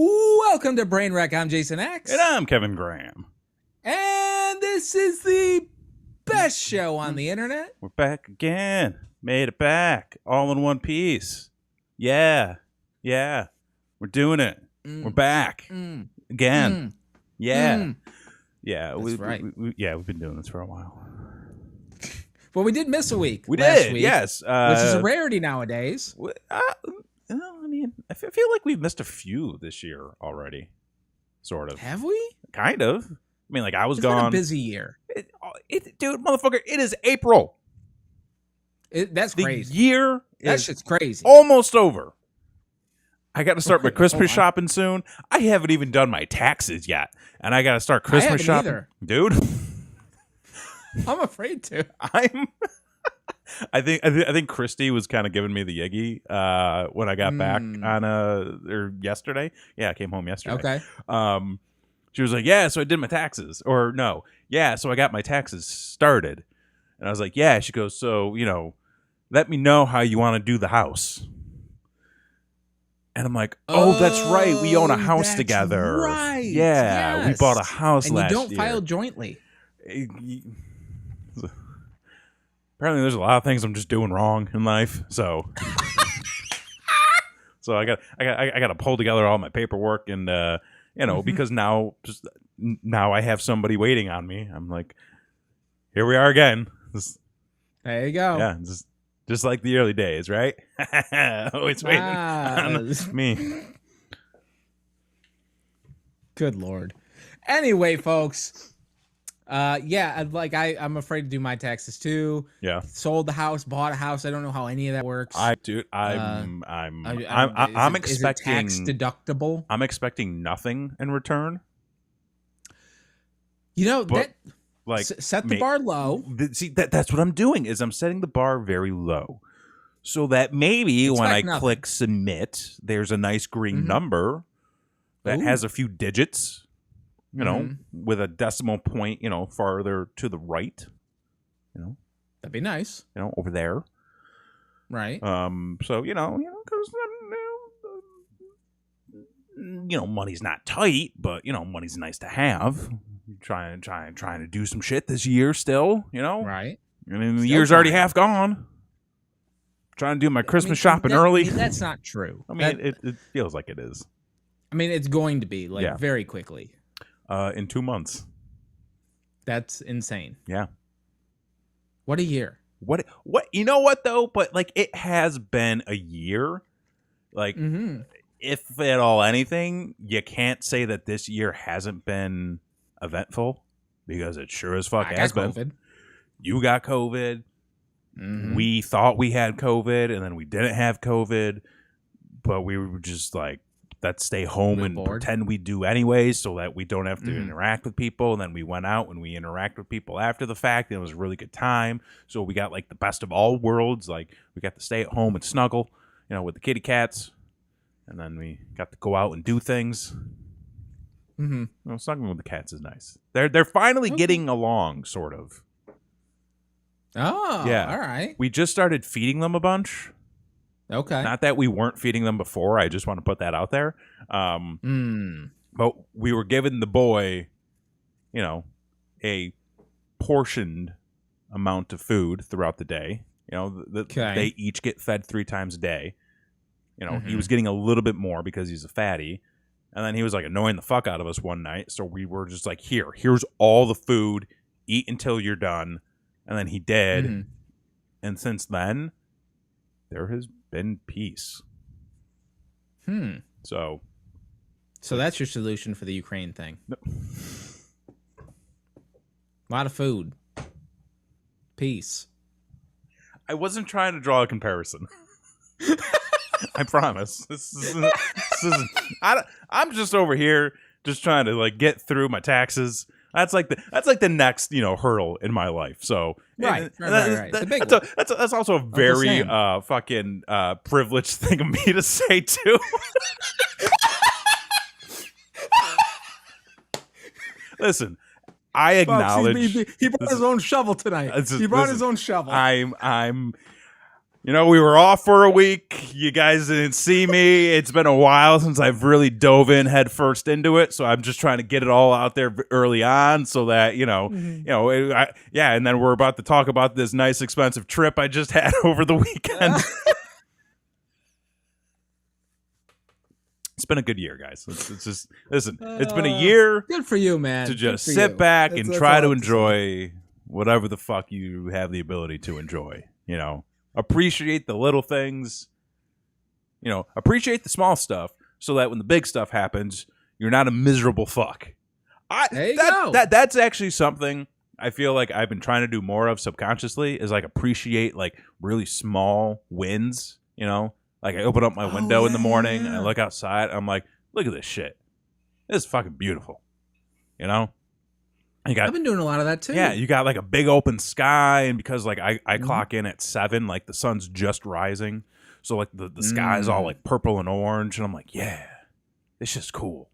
Welcome to Brainwreck. I'm Jason X. And I'm Kevin Graham. And this is the best show on the internet. We're back again. Made it back. All in one piece. Yeah. We're doing it. We're back. Again. Yeah. Yeah. That's right. We've been doing this for a while. Well, we did miss a week. We last did, week, yes. which is a rarity nowadays. I feel like we've missed a few this year already. Sort of. Have we? Kind of. I mean, like, I was It's gone. been a busy year. Dude, motherfucker, it is April. That's crazy. The year That is shit's crazy. almost over. I got to start my Christmas shopping soon. I haven't even done my taxes yet, and I got to start Christmas shopping. Either. Dude, I'm afraid to. I think Christy was kind of giving me the yiggy when I got back on yesterday. Yeah, I came home yesterday. Okay. She was like, "Yeah, so I did my taxes," or no, "Yeah, so I got my taxes started," and I was like, "Yeah." She goes, "So let me know how you want to do the house." And I'm like, "Oh, that's right. We own a house together. Right. Yeah, Yes. we bought a house last year. And you don't file jointly. Apparently, there's a lot of things I'm just doing wrong in life. So I got to pull together all my paperwork and because now I have somebody waiting on me. I'm like, here we are again. There you go. Yeah, just like the early days, right? Always waiting on me. Good Lord. Anyway, folks. I'm afraid to do my taxes too. Yeah. Sold the house, bought a house. I don't know how any of that works. I'm expecting. Is it tax deductible? I'm expecting nothing in return. Set the bar low. See, that's what I'm doing. Is I'm setting the bar very low, so that maybe when I click submit, there's a nice green number that has a few digits. With a decimal point, farther to the right, that'd be nice, over there, right? So because money's not tight, but money's nice to have. Trying to do some shit this year still, right? I mean, the year's already half gone. Trying to do my Christmas shopping early. That's not true. I mean, it feels like it is. I mean, it's going to be very quickly. In 2 months. That's insane. Yeah. What a year. What? You know what, though? But, it has been a year. If at all anything, you can't say that this year hasn't been eventful, because it sure as fuck has been. COVID. You got COVID. Mm-hmm. We thought we had COVID, and then we didn't have COVID, but we were just like, let's stay home and pretend we do anyways, so that we don't have to interact with people. And then we went out and we interact with people after the fact, and it was a really good time. So we got the best of all worlds. We got to stay at home and snuggle, with the kitty cats, and then we got to go out and do things. Snuggling with the cats is nice. They're finally getting along, sort of. Oh, yeah. All right. We just started feeding them a bunch. Okay. Not that we weren't feeding them before. I just want to put that out there. But we were giving the boy, a portioned amount of food throughout the day. They each get fed 3 times a day. He was getting a little bit more because he's a fatty. And then he was annoying the fuck out of us one night. So we were just like, here's all the food. Eat until you're done. And then he did. And since then, there has been peace. So that's your solution for the Ukraine thing. No. A lot of food. Peace. I wasn't trying to draw a comparison. I promise. This isn't. I'm just over here just trying to get through my taxes. That's the next hurdle in my life. So right. That's also a very fucking privileged thing of me to say too. Listen, I acknowledge he brought his own shovel tonight. He brought his own shovel. we were off for a week. You guys didn't see me. It's been a while since I've really dove in head first into it, so I'm just trying to get it all out there early on, so that and then we're about to talk about this nice expensive trip I just had over the weekend. It's been a good year, guys. It's just listen. It's been a year. Good for you, man. To just sit back and try to enjoy whatever the fuck you have the ability to enjoy. Appreciate the little things. Appreciate the small stuff, so that when the big stuff happens, you're not a miserable fuck. There you go. That's actually something I feel like I've been trying to do more of subconsciously. Is like appreciate like really small wins. Like I open up my window in the morning and I look outside. I'm like, look at this shit. This is fucking beautiful. I've been doing a lot of that too. Yeah, you got like a big open sky, and because like I clock in at 7, like the sun's just rising, so like the sky is all like purple and orange, and I'm like, yeah, this shit's cool.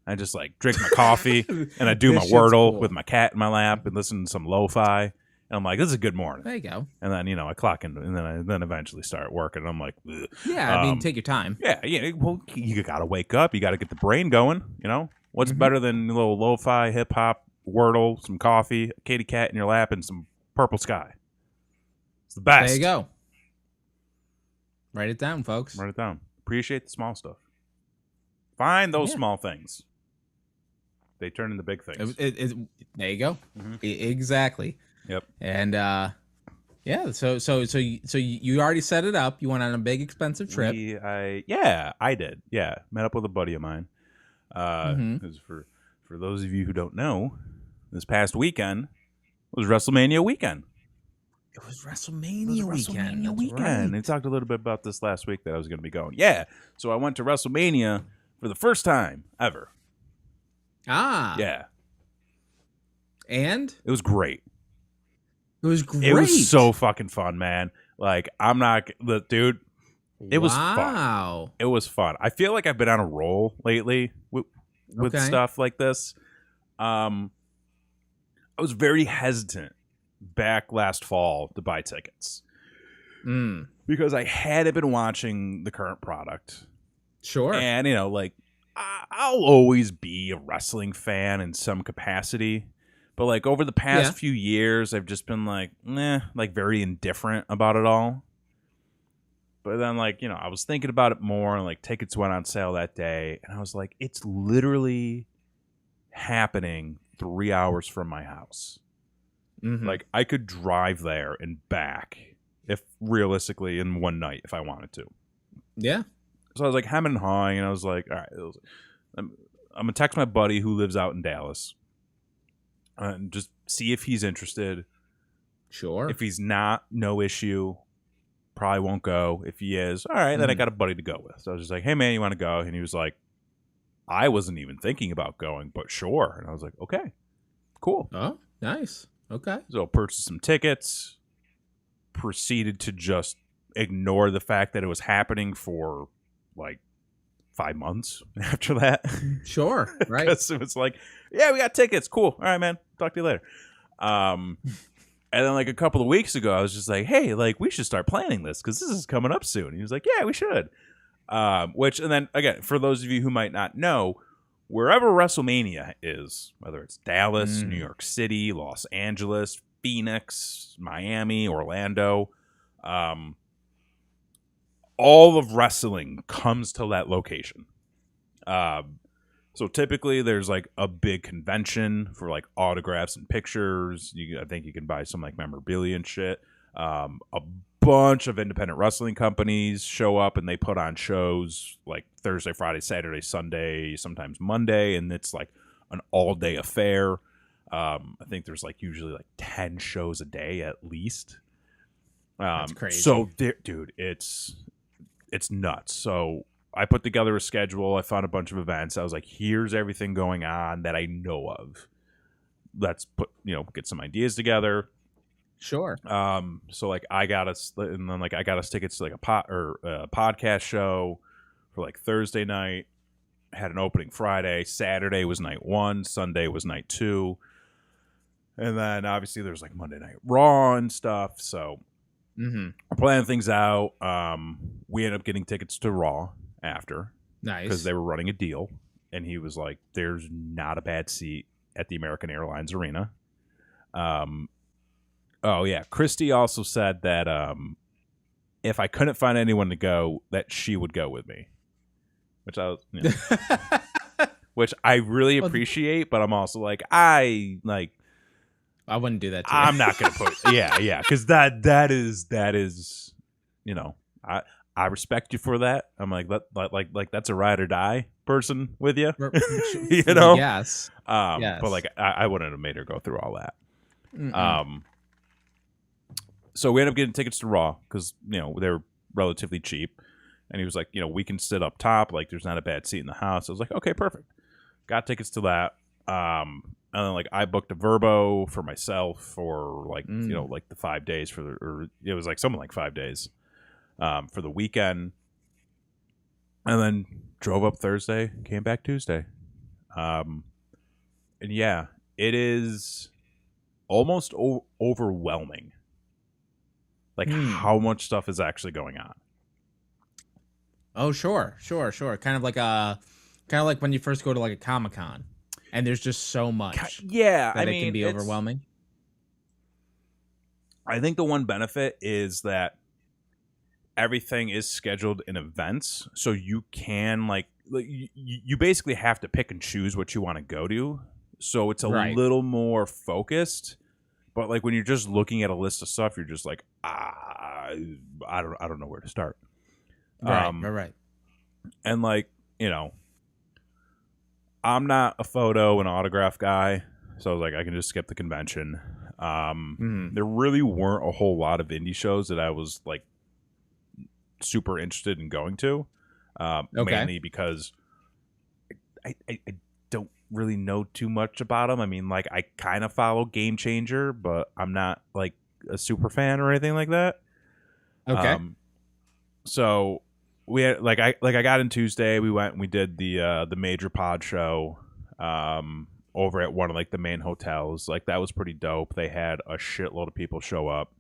I just like drink my coffee and I do my Wordle with my cat in my lap and listen to some lo-fi. And I'm like, this is a good morning. There you go. And then, I clock in, and then eventually start working. And I'm like, ugh. Yeah, take your time. Yeah. Well, you got to wake up. You got to get the brain going. What's better than a little lo-fi, hip-hop, Wordle, some coffee, a kitty cat in your lap, and some purple sky? It's the best. There you go. Write it down, folks. Write it down. Appreciate the small stuff. Find those small things. They turn into big things. There you go. Mm-hmm. Exactly. Yep. And so you already set it up. You went on a big expensive trip. I did. Yeah, met up with a buddy of mine. Because for those of you who don't know, this past weekend was WrestleMania weekend. It was WrestleMania weekend. Right. I talked a little bit about this last week that I was going to be going. Yeah. So I went to WrestleMania for the first time ever. Ah. Yeah. And it was great. It was great. It was so fucking fun, man. Like, I'm not the dude. It was fun. It was fun. I feel like I've been on a roll lately with stuff like this. I was very hesitant back last fall to buy tickets because I hadn't been watching the current product. Sure. And I'll always be a wrestling fan in some capacity. But, like, over the past few years, I've just been, like, very indifferent about it all. But then, like, I was thinking about it more, and, like, tickets went on sale that day. And I was like, it's literally happening 3 hours from my house. Mm-hmm. Like, I could drive there and back, if realistically, in one night, if I wanted to. Yeah. So I was, like, hemming and hawing, and I was like, all right, I'm going to text my buddy who lives out in Dallas. And just see if he's interested. Sure. If he's not, no issue. Probably won't go. If he is, all right, then I got a buddy to go with. So I was just like, hey, man, you want to go? And he was like, I wasn't even thinking about going, but sure. And I was like, okay, cool. Oh, nice. Okay. So purchased some tickets. Proceeded to just ignore the fact that it was happening for, like, 5 months after that. Sure, right. Because it was like, yeah, we got tickets. Cool. All right, man. Talk to you later. And then like a couple of weeks ago, I was just like, hey, like we should start planning this because this is coming up soon. And he was like, yeah, we should. And then again, for those of you who might not know, wherever WrestleMania is, whether it's Dallas, New York City, Los Angeles, Phoenix, Miami, Orlando, all of wrestling comes to that location. So typically there's like a big convention for like autographs and pictures. I think you can buy some like memorabilia and shit. A bunch of independent wrestling companies show up and they put on shows like Thursday, Friday, Saturday, Sunday, sometimes Monday. And it's like an all day affair. I think there's like usually like 10 shows a day at least. That's crazy. So dude, it's nuts. So I put together a schedule. I found a bunch of events. I was like, here's everything going on that I know of. Let's get some ideas together. Sure. So like I got us tickets to like a podcast show for like Thursday night. Had an opening Friday. Saturday was night 1. Sunday was night 2. And then obviously there's like Monday Night Raw and stuff. So Mm-hmm. We're planning things out. We ended up getting tickets to Raw after. Nice. Because they were running a deal. And he was like, there's not a bad seat at the American Airlines Arena. Oh, yeah. Christy also said that if I couldn't find anyone to go, that she would go with me. Which I was, which I really appreciate, but I'm also like, I wouldn't do that to you. I'm not going to put, yeah. Because that is, I respect you for that. I'm like that's a ride or die person with you, Yes. But like I wouldn't have made her go through all that. Mm-mm. So we ended up getting tickets to Raw because they were relatively cheap, and he was like, we can sit up top, like there's not a bad seat in the house. I was like, okay, perfect. Got tickets to that. And then like I booked a Verbo for myself for like like the 5 days or it was like something like 5 days. For the weekend, and then drove up Thursday, came back Tuesday. And yeah, it is almost overwhelming, like how much stuff is actually going on. Oh, sure. Kind of like when you first go to like a Comic-Con, and there's just so much. Yeah, that it can be overwhelming. I think the one benefit is that everything is scheduled in events, so you can like you basically have to pick and choose what you want to go to, so it's a little more focused. But like when you're just looking at a list of stuff, you're just like, I don't know where to start. Right. And like I'm not a photo and autograph guy, so I was like, I can just skip the convention. There really weren't a whole lot of indie shows that I was like super interested in going to, mainly because I don't really know too much about them. I mean, like I kind of follow Game Changer, but I'm not like a super fan or anything like that. Okay. So we had I got in Tuesday. We went and we did the Major Pod show over at one of like the main hotels. Like that was pretty dope. They had a shitload of people show up.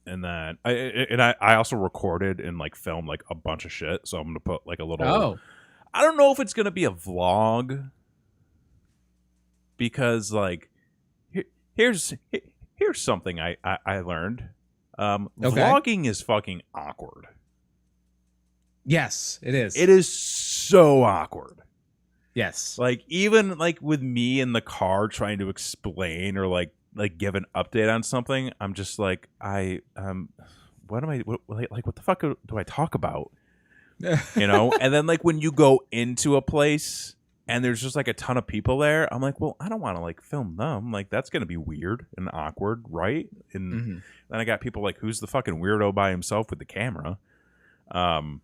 And then I also recorded and like filmed like a bunch of shit. So I'm gonna put like a little. Oh. I don't know if it's gonna be a vlog because like here's something I learned. Vlogging is fucking awkward. Yes, it is. It is so awkward. Yes. Like even like with me in the car trying to explain or like give an update on something, I'm just like what the fuck do I talk about? And then like when you go into a place and there's just like a ton of people there, I'm like, well, I don't want to like film them. Like that's gonna be weird and awkward, right? And then I got people like, who's the fucking weirdo by himself with the camera? Oh,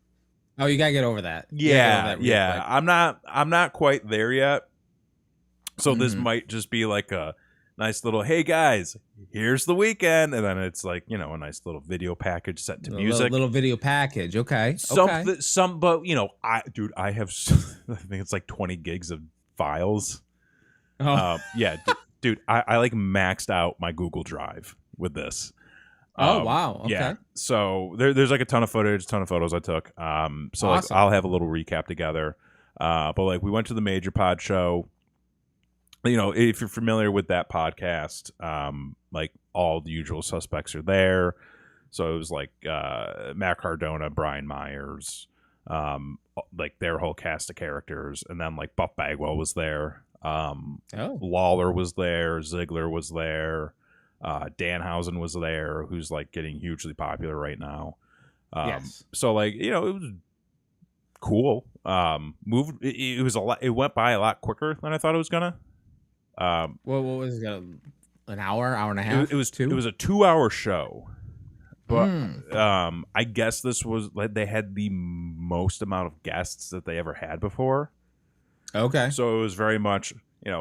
you gotta get over that. Yeah. Quick. I'm not quite there yet. So this might just be like a nice little, hey guys, here's the weekend, and then it's like a nice little video package set to music. Little video package, okay. But I have I think it's like 20 gigs of files. Oh, yeah, dude, I like maxed out my Google Drive with this. Oh wow, okay. Yeah, so there's like a ton of footage, ton of photos I took. So awesome. Like I'll have a little recap together. But like we went to the Major Pod show. If you're familiar with that podcast, like all the usual suspects are there. So it was like Matt Cardona, Brian Myers, like their whole cast of characters, and then like Buff Bagwell was there. Lawler was there. Ziggler was there. Danhausen was there, who's like getting hugely popular right now. Yes. So like it was cool. It was a lot. It went by a lot quicker than I thought it was gonna. What was it? An hour and a half? It was 2. It was a 2-hour show, but I guess this was like they had the most amount of guests that they ever had before. Okay, so it was very much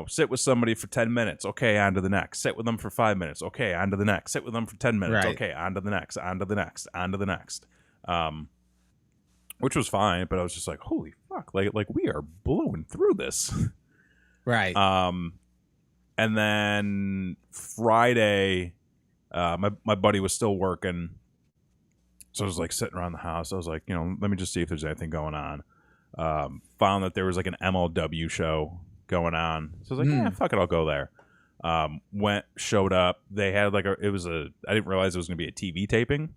sit with somebody for 10 minutes. Okay, on to the next. Sit with them for 5 minutes. Okay, on to the next. Sit with them for 10 minutes. Right. Okay, on to the next. On to the next. On to the next. Which was fine, but I was just like, holy fuck! Like we are blowing through this. Right. And then Friday, My buddy was still working, so I was like sitting around the house. I was like, let me just see if there's anything going on. Found that there was like an MLW show going on, so I was like, yeah, fuck it, I'll go there. Showed up. They had I didn't realize it was gonna be a TV taping.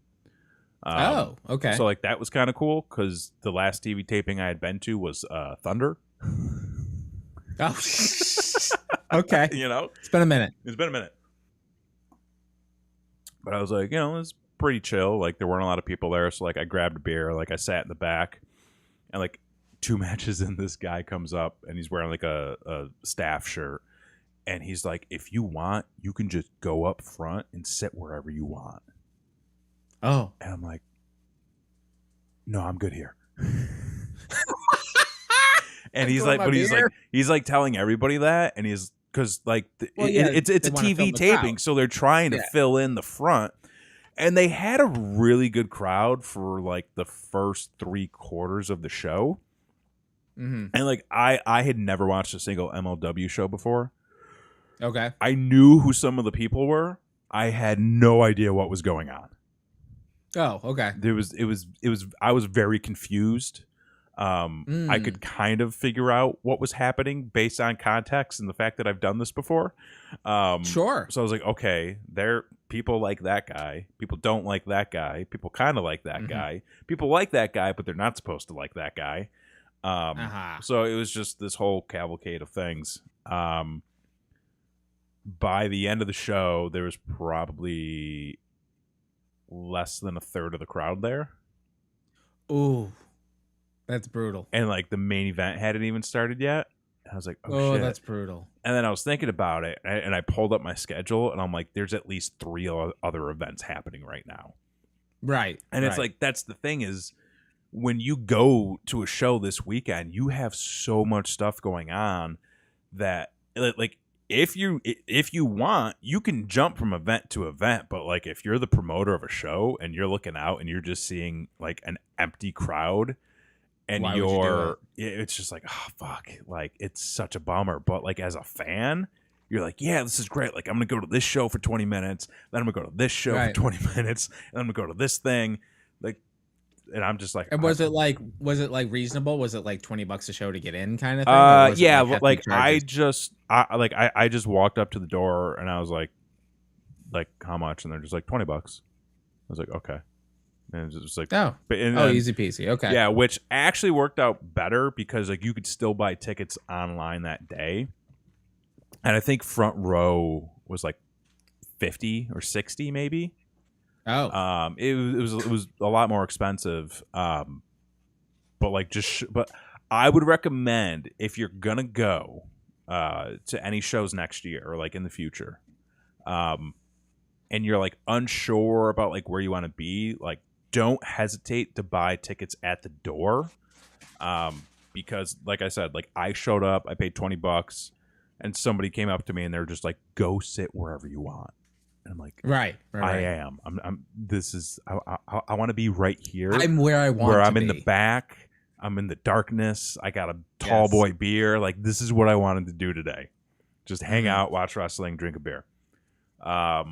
Okay. So like that was kind of cool because the last TV taping I had been to was Thunder. Oh, okay. It's been a minute. But I was like, it was pretty chill. Like there weren't a lot of people there, so like I grabbed a beer. Like I sat in the back, and like 2 matches in, this guy comes up and he's wearing like a staff shirt, and he's like, if you want, you can just go up front and sit wherever you want. Oh, and I'm like, no, I'm good here. And he's like telling everybody that, and he's because like it's a TV taping, so they're trying to fill in the front, and they had a really good crowd for like the first 3/4 of the show. And like I had never watched a single MLW show before. Okay, I knew who some of the people were. I had no idea what was going on. Oh, okay. I was very confused. I could kind of figure out what was happening based on context and the fact that I've done this before. Sure. So I was like, okay, people like that guy. People don't like that guy. People kind of like that guy. People like that guy, but they're not supposed to like that guy. So it was just this whole cavalcade of things. By the end of the show, there was probably less than a third of the crowd there. Ooh, that's brutal. And like the main event hadn't even started yet. I was like, oh shit, that's brutal. And then I was thinking about it, and I pulled up my schedule, and I'm like, there's at least 3 other events happening right now. Right. And it's like, that's the thing is, when you go to a show this weekend, you have so much stuff going on that like if you want, you can jump from event to event, but like if you're the promoter of a show and you're looking out and you're just seeing like an empty crowd, and it's just like, oh fuck, like it's such a bummer. But like as a fan, you're like, yeah, this is great. Like I'm gonna go to this show for 20 minutes, then I'm gonna go to this show for 20 minutes, and I'm gonna go to this thing, like. And I'm just like, and was it like reasonable? Was it like $20 a show to get in, kind of thing? Yeah, like I just walked up to the door and I was like how much? And they're just like $20. I was like, okay. And it was just like, easy peasy. Okay, yeah, which actually worked out better because like you could still buy tickets online that day, and I think front row was like 50 or 60 maybe. Oh, it was a lot more expensive. But like but I would recommend, if you're gonna go to any shows next year or like in the future, and you're like unsure about like where you want to be, like don't hesitate to buy tickets at the door, because like I said, like I showed up, I paid $20, and somebody came up to me and they're just like, go sit wherever you want. And I'm like, right. I am. I want to be right here. I'm where I want. Where I'm in the back. I'm in the darkness. I got a tall boy beer. Like this is what I wanted to do today. Just hang out, watch wrestling, drink a beer. So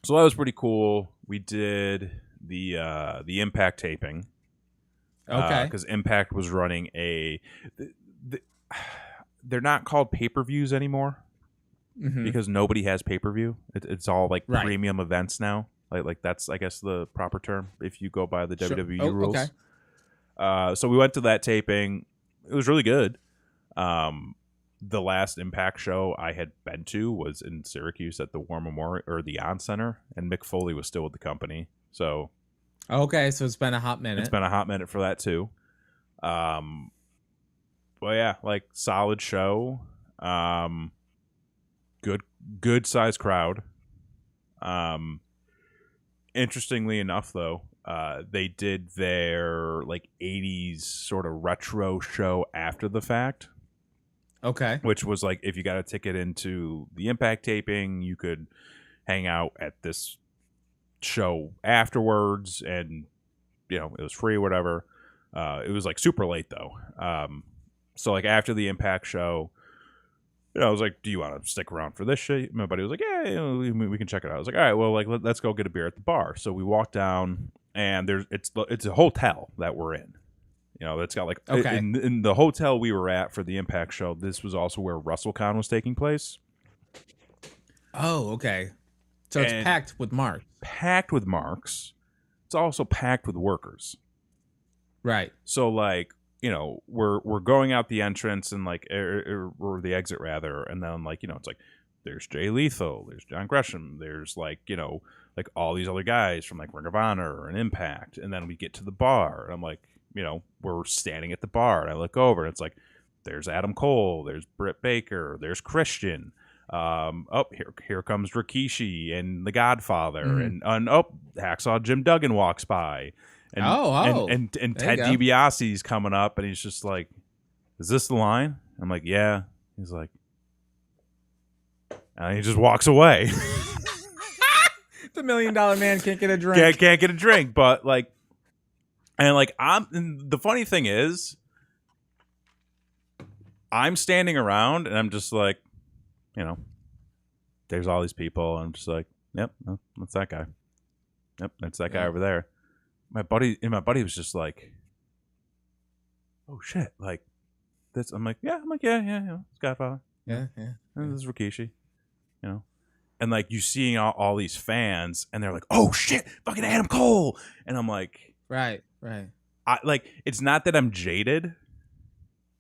that was pretty cool. We did the Impact taping. Okay. Because Impact was running they're not called pay-per-views anymore. Because nobody has pay-per-view. It's all like premium events now. Like that's, I guess, the proper term if you go by the WWE rules. Okay. So we went to that taping. It was really good. The last Impact show I had been to was in Syracuse at the War Memorial or the On Center, and Mick Foley was still with the company. So okay, so it's been a hot minute. It's been a hot minute for that too. Well, yeah, like solid show. Good size crowd. Interestingly enough, though, they did their like 80s sort of retro show after the fact. Okay. Which was like, if you got a ticket into the Impact taping, you could hang out at this show afterwards, and it was free or whatever. It was like super late though. So like after the Impact show, I was like, do you want to stick around for this shit? My buddy was like, yeah, we can check it out. I was like, all right, well, like let's go get a beer at the bar. So we walk down, and it's a hotel that we're in. It's got like in the hotel we were at for the Impact show. This was also where WrestleCon was taking place. Oh, okay. So it's packed with marks. Packed with marks. It's also packed with workers. Right. So like, we're going out the entrance and like or the exit rather, and then like, it's like there's Jay Lethal, there's John Gresham, there's like, like all these other guys from like Ring of Honor and Impact, and then we get to the bar, and I'm like, we're standing at the bar, and I look over, and it's like there's Adam Cole, there's Britt Baker, there's Christian. Here comes Rikishi and the Godfather, and Hacksaw Jim Duggan walks by, and Ted DiBiase's coming up, and he's just like, "Is this the line?" I'm like, "Yeah." He's like, and he just walks away. The $1 million man can't get a drink. Can't get a drink, but like, and the funny thing is, I'm standing around, and I'm just like. There's all these people, and I'm just like, yep, that's that guy. Yep, that's that guy over there. My buddy was just like, oh shit, like this. I'm like, yeah, it's Godfather. Yeah. And this is Rikishi, and like you seeing all these fans, and they're like, oh shit, fucking Adam Cole, and I'm like, right. I like it's not that I'm jaded,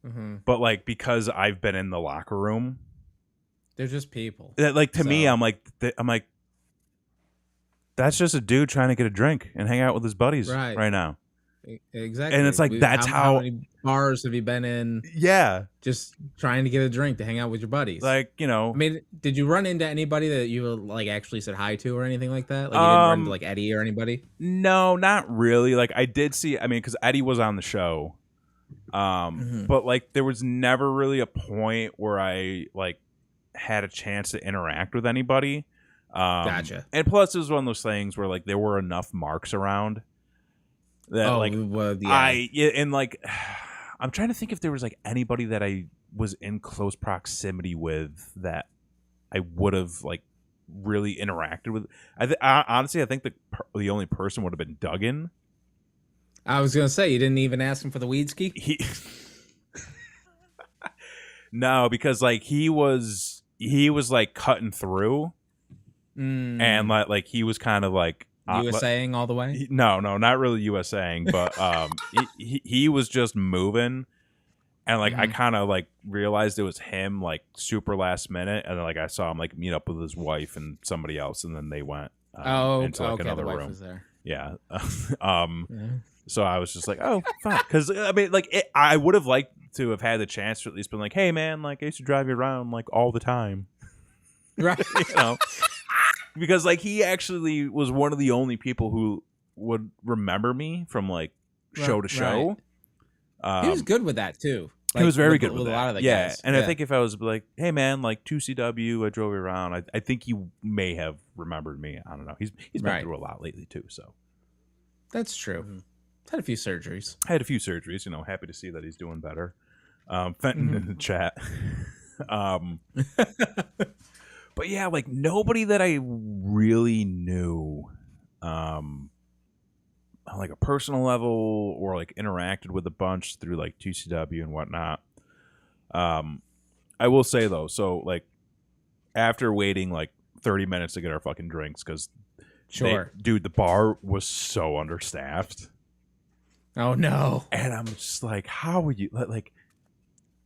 but like because I've been in the locker room. They're just people. Like to me, I'm like, that's just a dude trying to get a drink and hang out with his buddies right now. Exactly. And it's like how many bars have you been in? Yeah, just trying to get a drink to hang out with your buddies. Like I mean, did you run into anybody that you like actually said hi to or anything like that? Like you didn't run into like Eddie or anybody? No, not really. Like I did see. I mean, because Eddie was on the show, but like there was never really a point where I like. Had a chance to interact with anybody. Gotcha. And plus it was one of those things where like there were enough marks around that and like I'm trying to think if there was like anybody that I was in close proximity with that I would have like really interacted with. Honestly, I think the only person would have been Duggan. I was gonna say you didn't even ask him for the weed ski. No, because like he was like cutting through, and like he was kind of like USAing all the way. No, not really USAing, but he was just moving, and like I kind of like realized it was him like super last minute, and then like I saw him like meet up with his wife and somebody else, and then they went into like another the wife room. Was there. Yeah. So I was just like, oh, fuck. Because, I mean, like, I would have liked to have had the chance to at least been like, hey, man, like, I used to drive you around, like, all the time. Right. Because, like, he actually was one of the only people who would remember me from, like, show to show. Right. He was good with that, too. Like, he was very good with that. A lot of the guys. And I think if I was like, hey, man, like, 2CW, I drove you around, I think he may have remembered me. I don't know. He's been through a lot lately, too, so. That's true. Had a few surgeries. Happy to see that he's doing better. Fenton in the chat. But yeah, like nobody that I really knew on like a personal level or like interacted with a bunch through like 2CW and whatnot. I will say though, so like after waiting like 30 minutes to get our fucking drinks, because dude, the bar was so understaffed. Oh no! And I'm just like, how would you like?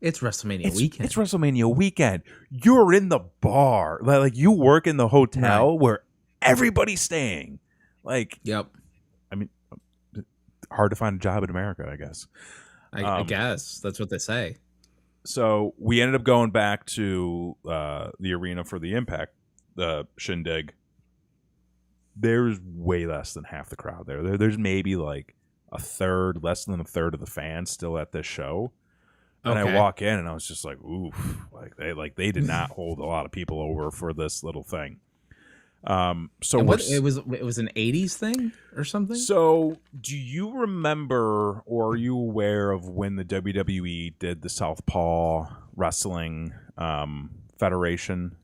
It's WrestleMania weekend. It's WrestleMania weekend. You're in the bar, like you work in the hotel where everybody's staying. Like, yep. I mean, hard to find a job in America, I guess. I guess that's what they say. So we ended up going back to the arena for the Impact shindig. There's way less than half the crowd there. There's maybe like less than a third of the fans still at this show. And I walk in and I was just like, oof, they did not hold a lot of people over for this little thing. So it was an 80s thing or something? So do you remember or are you aware of when the WWE did the Southpaw wrestling Federation?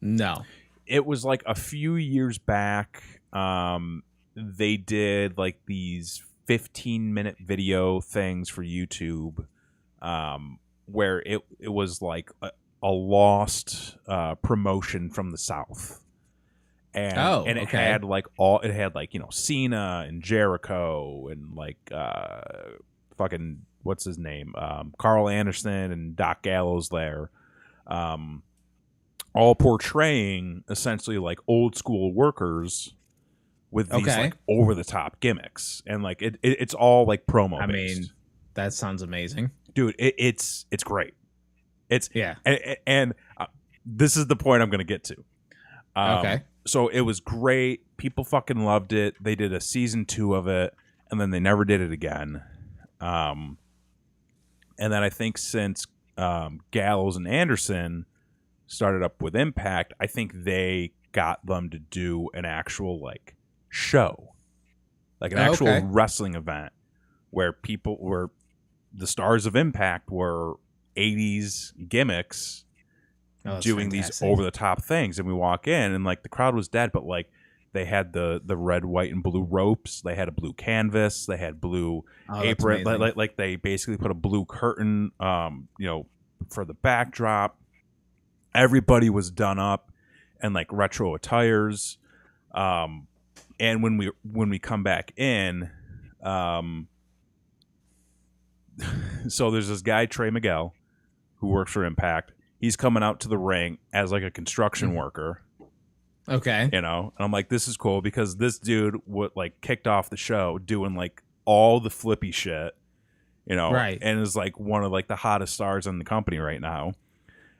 No. It was like a few years back. They did like these 15-minute video things for YouTube, where it was like a lost promotion from the South. And it had like Cena and Jericho and like fucking what's his name, Carl Anderson and Doc Gallows there, all portraying essentially like old school workers with these like over the top gimmicks, and like it's all like promo based. I mean, that sounds amazing, dude. It's great. It's and this is the point I'm gonna get to. So it was great. People fucking loved it. They did a season 2 of it, and then they never did it again. And then I think since Gallows and Anderson started up with Impact, I think they got them to do an actual like show, like an actual wrestling event where the stars of Impact were 80s gimmicks doing these over the top things. And we walk in and like the crowd was dead, but like they had the red, white, and blue ropes. They had a blue canvas. They had blue apron. Like they basically put a blue curtain, for the backdrop. Everybody was done up and like retro attires. And when we come back in, so there's this guy, Trey Miguel, who works for Impact. He's coming out to the ring as like a construction worker. Okay. And I'm like, this is cool because this dude kicked off the show doing like all the flippy shit, right. And is like one of like the hottest stars in the company right now.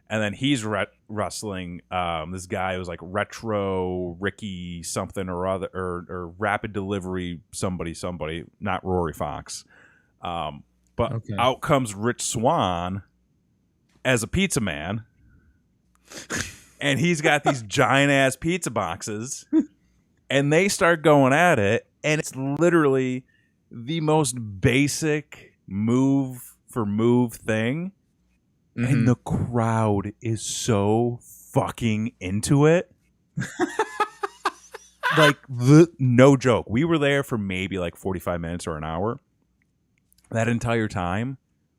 And then he's wrestling this guy who's like Retro Ricky something or other, or Rapid Delivery somebody, not Rory Fox. But out comes Rich Swann as a pizza man, and he's got these giant ass pizza boxes, and they start going at it, and it's literally the most basic move for move thing. Mm-hmm. And the crowd is so fucking into it. Like, no joke. We were there for maybe like 45 minutes or an hour. That entire time,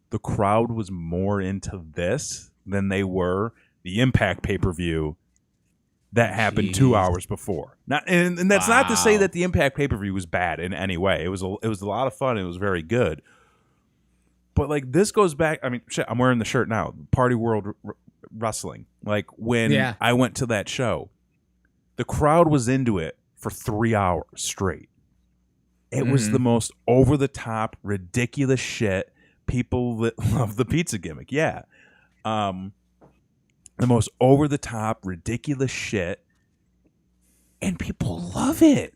the crowd was more into this than they were the Impact pay-per-view that happened 2 hours before. And that's not to say that the Impact pay-per-view was bad in any way. It was a lot of fun. It was very good. But like this goes back. I mean, shit, I'm wearing the shirt now. Party World Wrestling. Like when I went to that show, the crowd was into it for 3 hours straight. It was the most over the top, ridiculous shit. People that love the pizza gimmick, the most over the top, ridiculous shit, and people love it.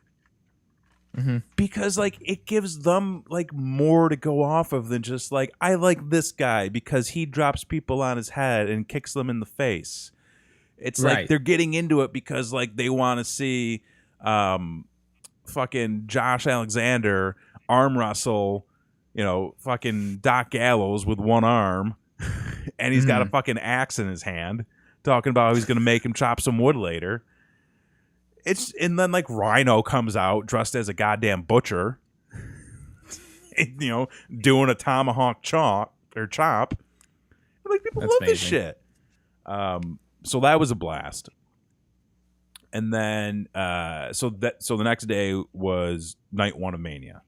Mm-hmm. Because like it gives them like more to go off of than just like, I like this guy because he drops people on his head and kicks them in the face. It's like they're getting into it because like they want to see fucking Josh Alexander arm wrestle, fucking Doc Gallows with one arm, and he's got a fucking axe in his hand, talking about how he's gonna make him chop some wood later. And then like Rhino comes out dressed as a goddamn butcher, doing a tomahawk chop. Like people love this shit. So that was a blast. And then so the next day was night 1 of Mania.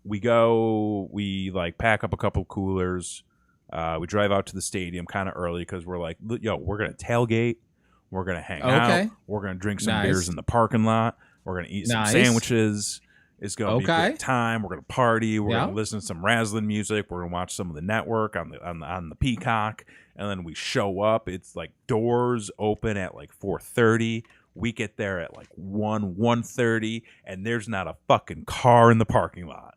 We like pack up a couple coolers. We drive out to the stadium kind of early because we're like, we're gonna tailgate. We're going to hang out. We're going to drink some beers in the parking lot. We're going to eat some sandwiches. It's going to be a good time. We're going to party. We're going to listen to some wrestling music. We're going to watch some of the network on the Peacock. And then we show up. It's like doors open at like 4:30. We get there at like 1:30, and there's not a fucking car in the parking lot.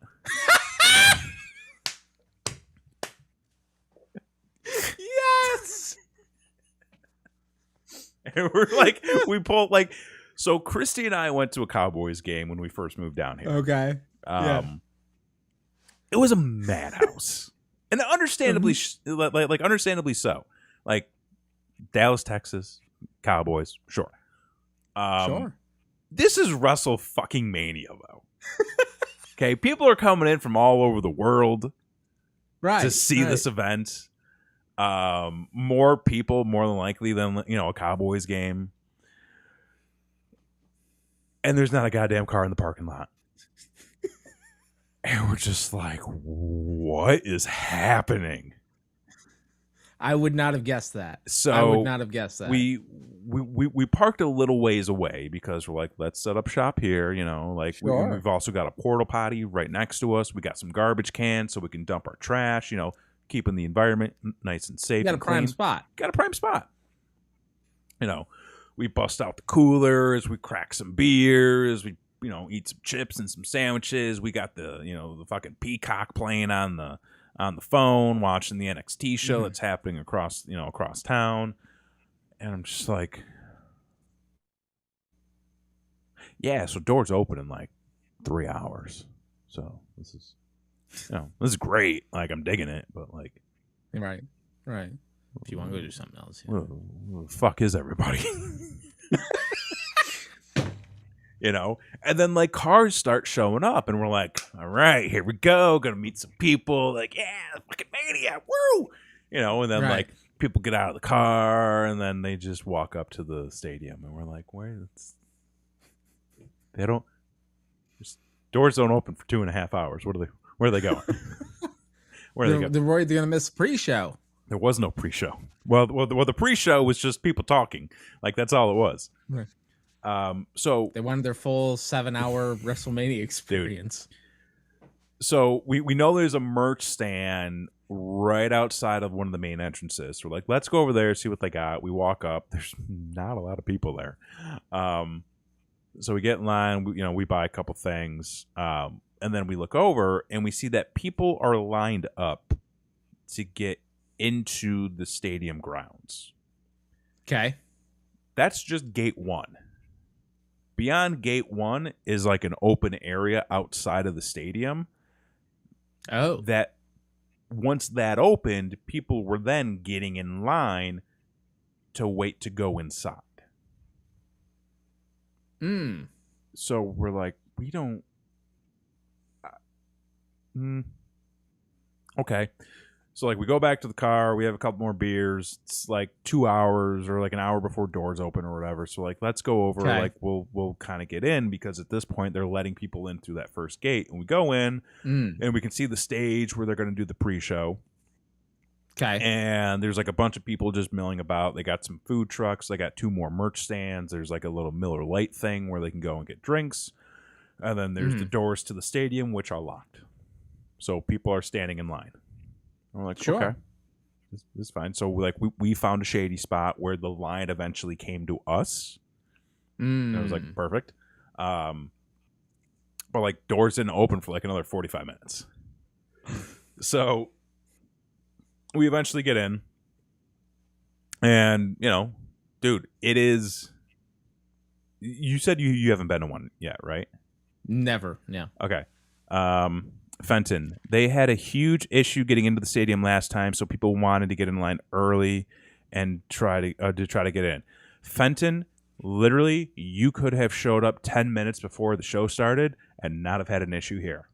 Yes! And we're like, we pulled like, so Christy and I went to a Cowboys game when we first moved down here. Okay. It was a madhouse. And understandably, like understandably so. Like Dallas, Texas, Cowboys, sure. Sure. This is Wrestlemania, though. Okay, people are coming in from all over the world to see this event. More people, more than likely, than a Cowboys game. And there's not a goddamn car in the parking lot. And we're just like, what is happening? I would not have guessed that. So I would not have guessed that. We parked a little ways away because we're like, let's set up shop here. Sure. We've also got a porta potty right next to us. We got some garbage cans so we can dump our trash. Keeping the environment nice and safe. Got a prime spot. Got a prime spot. We bust out the coolers. We crack some beers. We eat some chips and some sandwiches. We got the fucking Peacock playing on the phone, watching the NXT show that's happening across town. And I'm just like, yeah, so doors open in like 3 hours. So this is great. Like, I'm digging it, but like, right. If you want to go do something else, who the fuck is everybody? And then like cars start showing up, and we're like, all right, here we go, gonna meet some people. Like, yeah, fucking Mania, woo! And then like people get out of the car, and then they just walk up to the stadium, and we're like, they don't. Doors don't open for 2.5 hours. Where are they going? Where are they going? They're gonna miss pre-show. There was no pre-show. Well, the pre-show was just people talking. Like, that's all it was. Right. So they wanted their full 7-hour WrestleMania experience. Dude. So we know there's a merch stand right outside of one of the main entrances. We're like, let's go over there, see what they got. We walk up. There's not a lot of people there. So we get in line. We buy a couple things, and then we look over and we see that people are lined up to get into the stadium grounds. Okay. That's just gate 1. Beyond gate 1 is like an open area outside of the stadium. Oh. That once that opened, people were then getting in line to wait to go inside. So we're like, we don't. Okay. So like we go back to the car, we have a couple more beers. It's like 2 hours or like an hour before doors open or whatever. So like, let's go over. Okay. Like we'll kind of get in, because at this point they're letting people in through that first gate, and we go in and we can see the stage where they're going to do the pre-show. Okay. And there's like a bunch of people just milling about. They got some food trucks. They got 2 more merch stands. There's like a little Miller Lite thing where they can go and get drinks. And then there's the doors to the stadium, which are locked. So people are standing in line. I'm like, sure. Okay, this is fine. So like we found a shady spot where the line eventually came to us. And it was like perfect. But like doors didn't open for like another 45 minutes. So we eventually get in, and dude, it is. You said you haven't been to one yet, right? Never. Yeah. Okay. Fenton, they had a huge issue getting into the stadium last time, so people wanted to get in line early and try to get in. Fenton, literally, you could have showed up 10 minutes before the show started and not have had an issue here.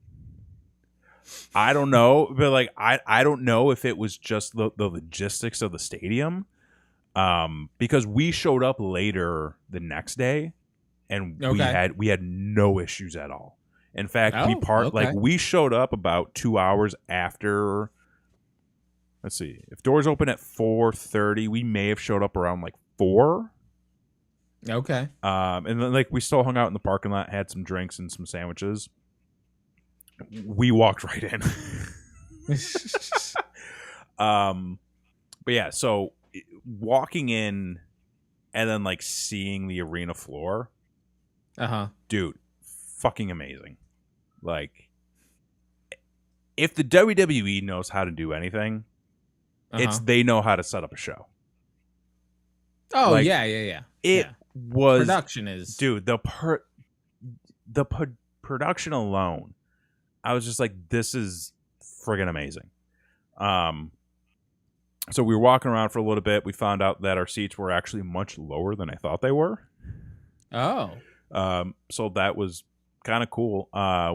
I don't know, but like I don't know if it was just the logistics of the stadium, because we showed up later the next day, and we had no issues at all. In fact, we showed up about 2 hours after. Let's see, if doors open at 4:30, we may have showed up around like 4. Okay. And then like we still hung out in the parking lot, had some drinks and some sandwiches. We walked right in. But yeah, so walking in and then like seeing the arena floor, dude, fucking amazing. Like, if the WWE knows how to do anything, it's they know how to set up a show. Oh, like, yeah. It was production is, dude, the production alone, I was just like, this is friggin' amazing. So we were walking around for a little bit. We found out that our seats were actually much lower than I thought they were. Oh. So that was kind of cool.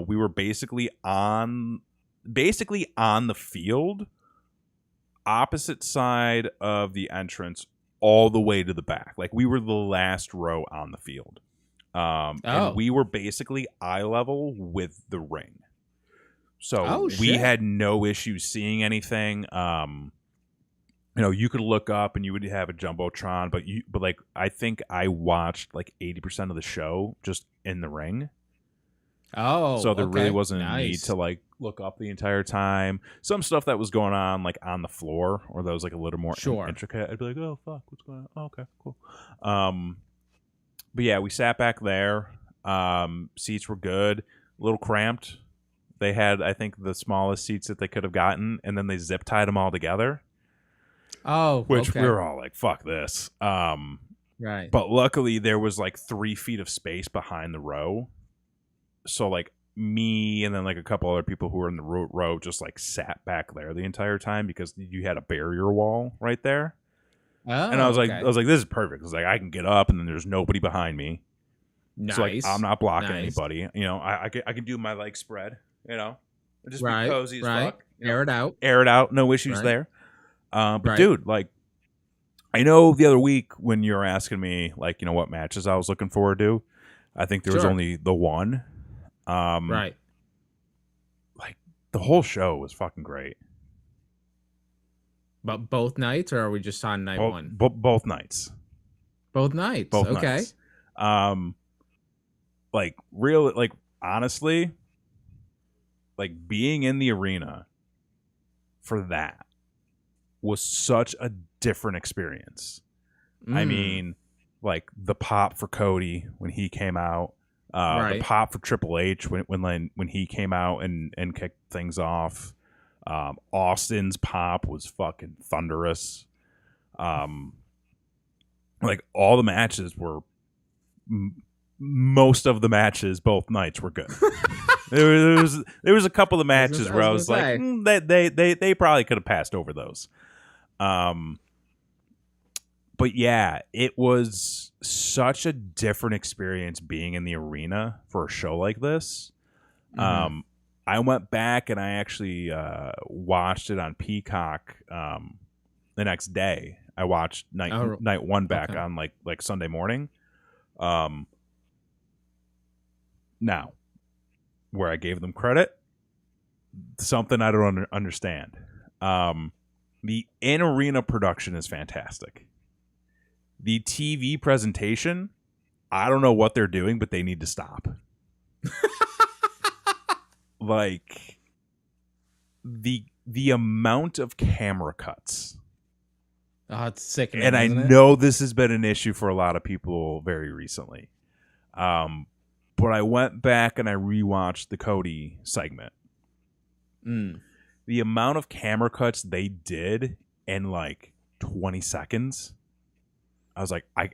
We were basically on the field, opposite side of the entrance, all the way to the back. Like we were the last row on the field. And we were basically eye level with the ring. So we had no issues seeing anything. You could look up and you would have a jumbotron, but like I think I watched like 80% of the show just in the ring. Oh, so there really wasn't a need to like look up the entire time. Some stuff that was going on like on the floor, or that was like a little more intricate, I'd be like, oh fuck, what's going on? Oh, okay, cool. But yeah, we sat back there. Seats were good, a little cramped. They had, I think, the smallest seats that they could have gotten, and then they zip tied them all together. Oh, which we were all like, fuck this. Right. But luckily there was like 3 feet of space behind the row. So like me and then like a couple other people who were in the row just like sat back there the entire time because you had a barrier wall right there. Oh, and I was like, this is perfect. I was like, I can get up and then there's nobody behind me. Nice. So like I'm not blocking anybody. I can do my leg spread, just be cozy as fuck. Air it out. Air it out. No issues there. But dude, like, I know the other week when you were asking me, like, what matches I was looking forward to, I think there was only the one. Right. Like, the whole show was fucking great. But both nights, or are we just on night one? Both nights. Both nights. Both okay. Nights. Honestly, like, being in the arena for that was such a different experience. I mean, like the pop for Cody when he came out, the pop for Triple H when he came out and kicked things off. Austin's pop was fucking thunderous. Like all the matches were, most of the matches both nights were good. there was a couple of matches where I was like, they probably could have passed over those. But yeah, it was such a different experience being in the arena for a show like this. I went back and I actually watched it on Peacock the next day. I watched night one back on like Sunday morning. Now, where I gave them credit, something I don't understand. The in-arena production is fantastic. The TV presentation, I don't know what they're doing, but they need to stop. Like, the amount of camera cuts. Oh, it's sickening. And I know this has been an issue for a lot of people very recently. But I went back and I rewatched the Cody segment. The amount of camera cuts they did in like 20 seconds, I was like, I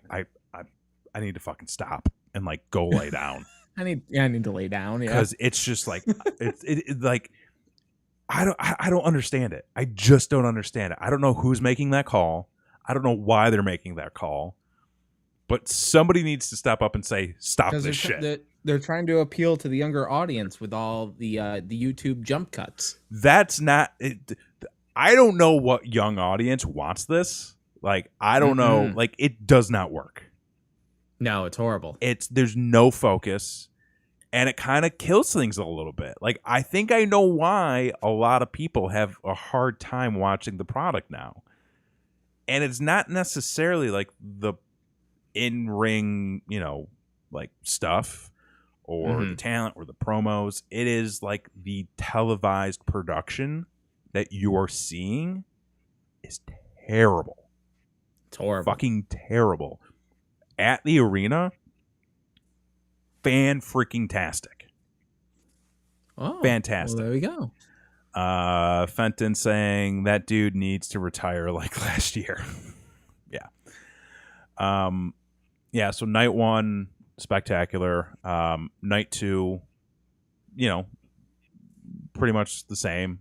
need to fucking stop and like go lay down. I need to lay down, because it's just like it like I don't understand it. I just don't understand it. I don't know who's making that call. I don't know why they're making that call. But somebody needs to step up and say, stop this shit. They're trying to appeal to the younger audience with all the YouTube jump cuts. That's not it. I don't know what young audience wants this. Like, I don't know. Like, it does not work. No, it's horrible. There's no focus, and it kind of kills things a little bit. Like, I think I know why a lot of people have a hard time watching the product now. And it's not necessarily like the in-ring, like stuff or the talent or the promos. It is like the televised production that you are seeing is terrible. It's horrible. Fucking terrible. At the arena, fan-freaking-tastic. Oh, fantastic. Well, there we go. Fenton saying that dude needs to retire like last year. Yeah. Yeah, so night one, spectacular. Night two, pretty much the same.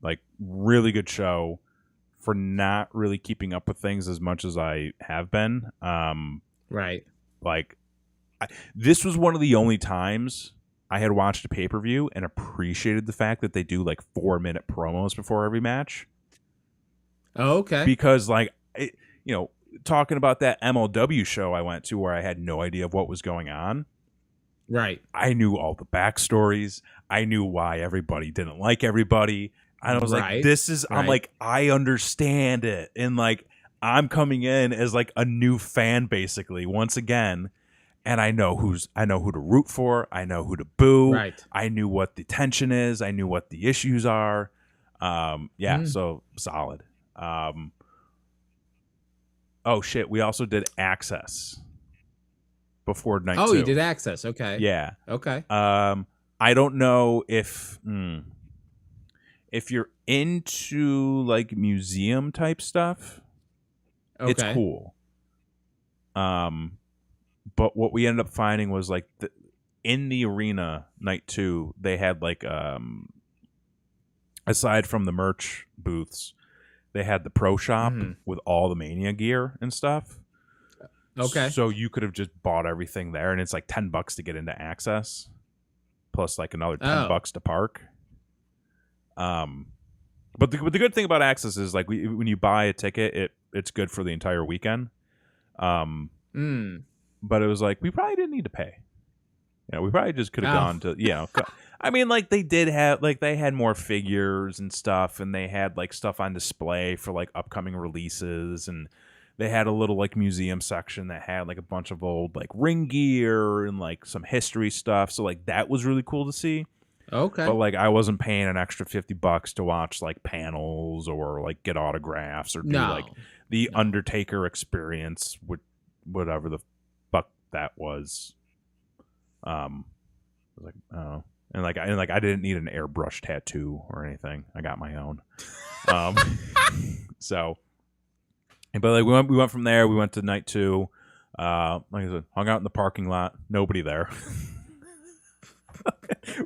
Like, really good show for not really keeping up with things as much as I have been. Right. Like, this was one of the only times I had watched a pay-per-view and appreciated the fact that they do like 4-minute promos before every match. Oh, okay. Because like, talking about that MLW show I went to where I had no idea of what was going on. Right. I knew all the backstories. I knew why everybody didn't like everybody. And I was like, I'm like, I understand it. And like, I'm coming in as like a new fan basically once again. And I know who to root for. I know who to boo. Right. I knew what the tension is. I knew what the issues are. So solid. Oh shit, we also did Access before night 2. Oh, you did Access. Okay. Yeah. Okay. I don't know if you're into like museum type stuff. Okay. It's cool. But what we ended up finding was like in the arena night 2, they had like aside from the merch booths, they had the pro shop with all the Mania gear and stuff. Okay. So you could have just bought everything there, and it's like $10 to get into Access, plus like another $10 to park. But the good thing about Access is like when you buy a ticket, it's good for the entire weekend. But it was like we probably didn't need to pay. We probably just could have gone to I mean, like they did have like they had more figures and stuff, and they had like stuff on display for like upcoming releases, and they had a little like museum section that had like a bunch of old like ring gear and like some history stuff. So like that was really cool to see. Okay. But like I wasn't paying an extra $50 to watch like panels or like get autographs or do like the Undertaker experience with whatever the fuck that was. I was like, oh. And I didn't need an airbrush tattoo or anything. I got my own. So, but like we went from there. We went to night 2. Like I said, hung out in the parking lot. Nobody there.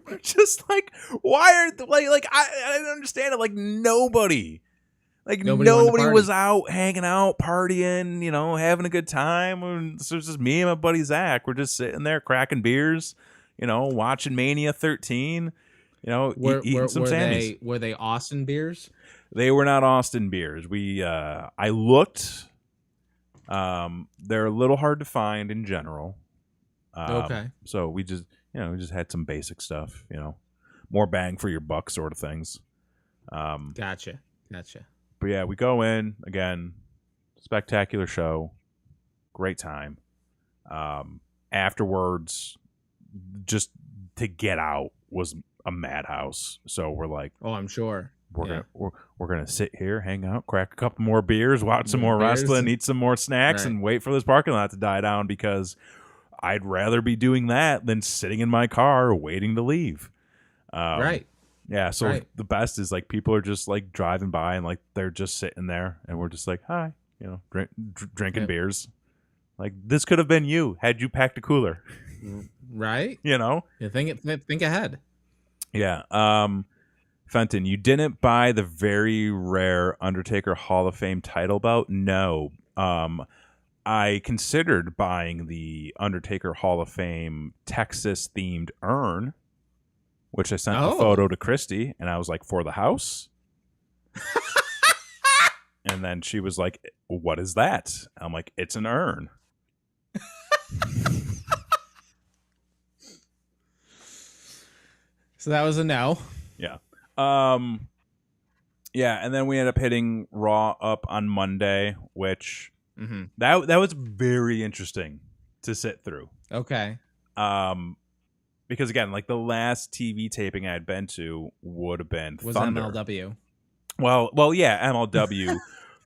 We're just like, why are like I didn't understand it. Like nobody was out hanging out, partying, having a good time. And so it's just me and my buddy Zach. We're just sitting there cracking beers. Watching Mania 13, eating some Sammys. Were they Austin beers? They were not Austin beers. I looked. They're a little hard to find in general. Okay. So we just had some basic stuff, more bang for your buck sort of things. Gotcha. But yeah, we go in again, spectacular show, great time. Afterwards, just to get out was a madhouse. So we're like, oh, I'm sure we're gonna sit here, hang out, crack a couple more beers, watch some more wrestling, eat some more snacks, and wait for this parking lot to die down because I'd rather be doing that than sitting in my car waiting to leave. Right. Yeah. So the best is like people are just like driving by and like they're just sitting there, and we're just like, hi, drinking beers. Like this could have been you had you packed a cooler. Right? You think ahead. Yeah. Fenton, you didn't buy the very rare Undertaker Hall of Fame title belt? No. I considered buying the Undertaker Hall of Fame Texas-themed urn, which I sent a photo to Christy, and I was like, for the house? And then she was like, what is that? I'm like, it's an urn. So that was a no. Yeah. Yeah, and then we ended up hitting Raw up on Monday, which that was very interesting to sit through. Okay. Because again, like the last TV taping I had been to would have been was Thunder. MLW. Well, yeah, MLW,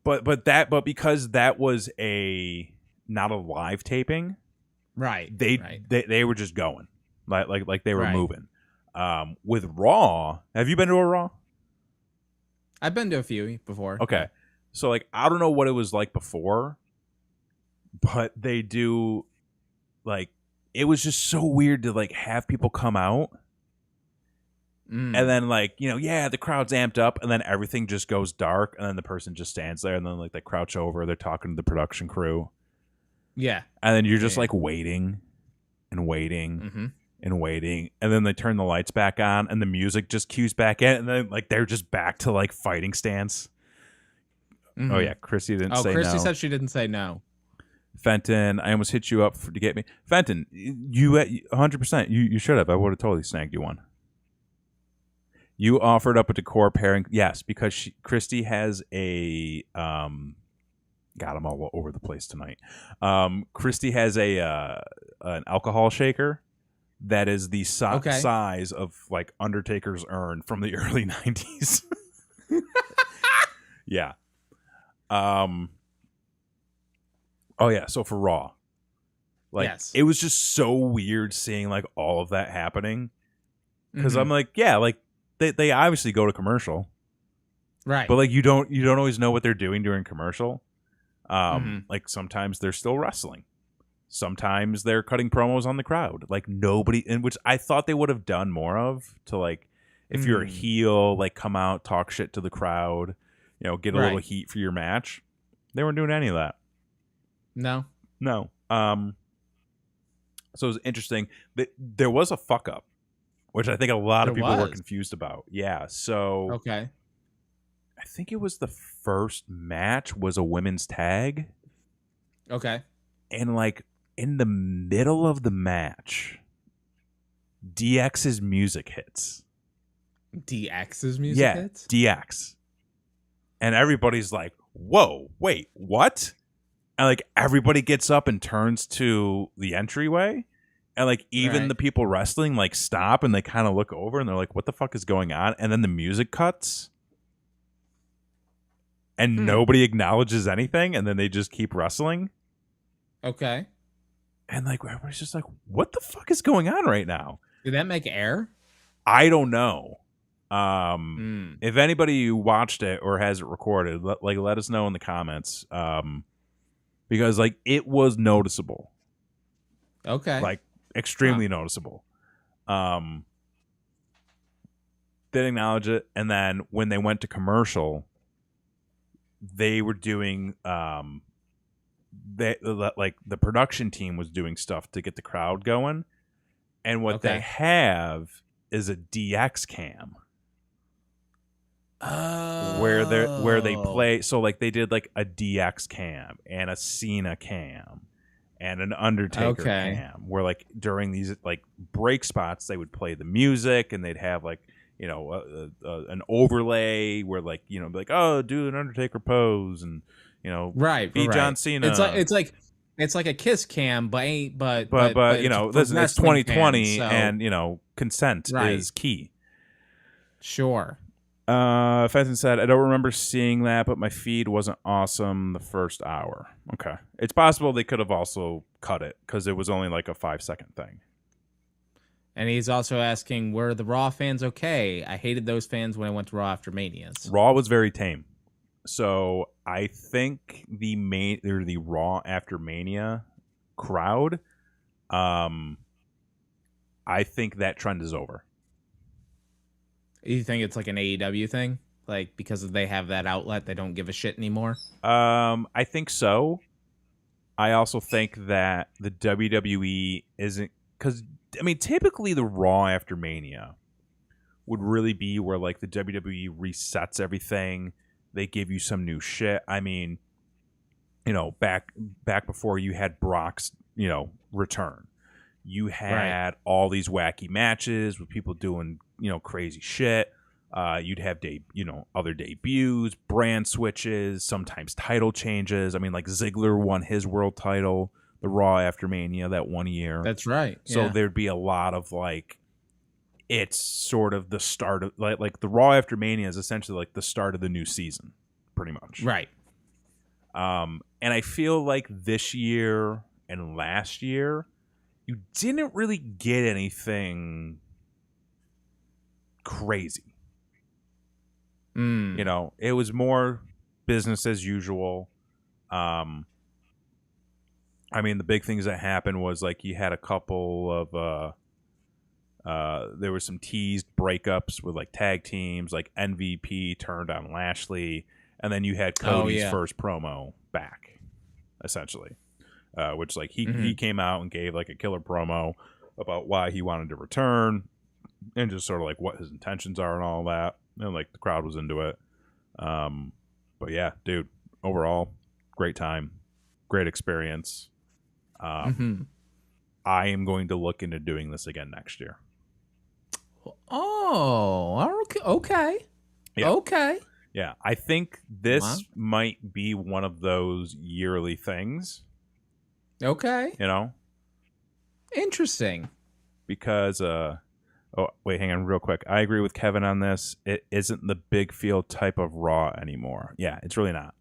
but because that was not a live taping, right? They were just going like they were moving. With Raw, have you been to a Raw? I've been to a few before. Okay. So like I don't know what it was like before, but they do like it was just so weird to like have people come out And then, like, you know, the crowd's amped up, and then everything just goes dark, and then the person just stands there, and then, like, they crouch over, they're talking to the production crew. Yeah. And then you're just, like, waiting and waiting and waiting, and then they turn the lights back on, and the music just cues back in, and then, like, they're just back to, like, fighting stance. Oh, yeah, Christy didn't say no. Oh, Christy said she didn't say no. Fenton, I almost hit you up to get me. Fenton, you 100%, you should have. I would have totally snagged you one. You offered up a decor pairing. Yes, because Christy has a God, I'm all over the place tonight. Christy has an alcohol shaker that is the size of like Undertaker's urn from the early 90s. Yeah. Oh yeah, so for Raw. Like it was just so weird seeing like all of that happening. Because I'm like, yeah, like they obviously go to commercial, right? But like you don't always know what they're doing during commercial. Like sometimes they're still wrestling, sometimes they're cutting promos on the crowd. Like nobody, in which I thought they would have done more of to like if you're a heel, like come out, talk shit to the crowd, you know, get a little heat for your match. They weren't doing any of that. No. So it was interesting. There was a fuck up, which I think a lot of people were confused about. Yeah. So I think it was the first match was a women's tag. Okay. And like in the middle of the match, DX's music hits. DX's music hits? DX. And everybody's like, whoa, wait, what? And like everybody gets up and turns to the entryway. And like even the people wrestling like stop and they kind of look over and they're like, what the fuck is going on? And then the music cuts. And nobody acknowledges anything. And then they just keep wrestling. Okay. And like everybody's just like, what the fuck is going on right now? Did that make air? I don't know. If anybody watched it or has it recorded, let us know in the comments. Because like it was noticeable. Okay. Like extremely noticeable. Didn't acknowledge it. And then when they went to commercial, they were doing like the production team was doing stuff to get the crowd going. And what they have is a DX cam. Where they play, so like they did like a DX cam and a Cena cam and an Undertaker cam, where like during these like break spots they would play the music and they'd have like, you know, an overlay where like, you know, like, oh, do an Undertaker pose and, you know, be John Cena. It's like a Kiss cam, but you know, this is 2020 cam, so. And you know, consent is key. Sure. Fenton said, I don't remember seeing that, but my feed wasn't awesome the first hour. Okay. It's possible they could have also cut it because it was only like a 5-second thing. And he's also asking, were the Raw fans okay? I hated those fans when I went to Raw after Manias. Raw was very tame. So I think the Raw after Mania crowd, I think that trend is over. You think it's like an AEW thing? Like because they have that outlet, they don't give a shit anymore? I think so. I also think that the WWE isn't, because I mean typically the Raw after Mania would really be where like the WWE resets everything. They give you some new shit. I mean, you know, back before you had Brock's, you know, return. You had all these wacky matches with people doing, you know, crazy shit. You'd have other debuts, brand switches, sometimes title changes. I mean, like Ziggler won his world title, the Raw after Mania that one year. That's right. So there'd be a lot of like, it's sort of the start of like the Raw after Mania is essentially like the start of the new season, pretty much. Right. And I feel like this year and last year, you didn't really get anything crazy. You know, it was more business as usual. I mean, the big things that happened was like you had a couple of There were some teased breakups with like tag teams, like MVP turned on Lashley, and then you had Cody's first promo back, essentially, which like he came out and gave like a killer promo about why he wanted to return and just sort of like what his intentions are and all that, and like the crowd was into it. But yeah, dude, overall, great time, great experience. I am going to look into doing this again next year. Oh, okay. Yeah. Okay. Yeah, I think this might be one of those yearly things. Okay. You know? Interesting. Because, oh, wait, hang on real quick. I agree with Kevin on this. It isn't the big field type of Raw anymore. Yeah, it's really not.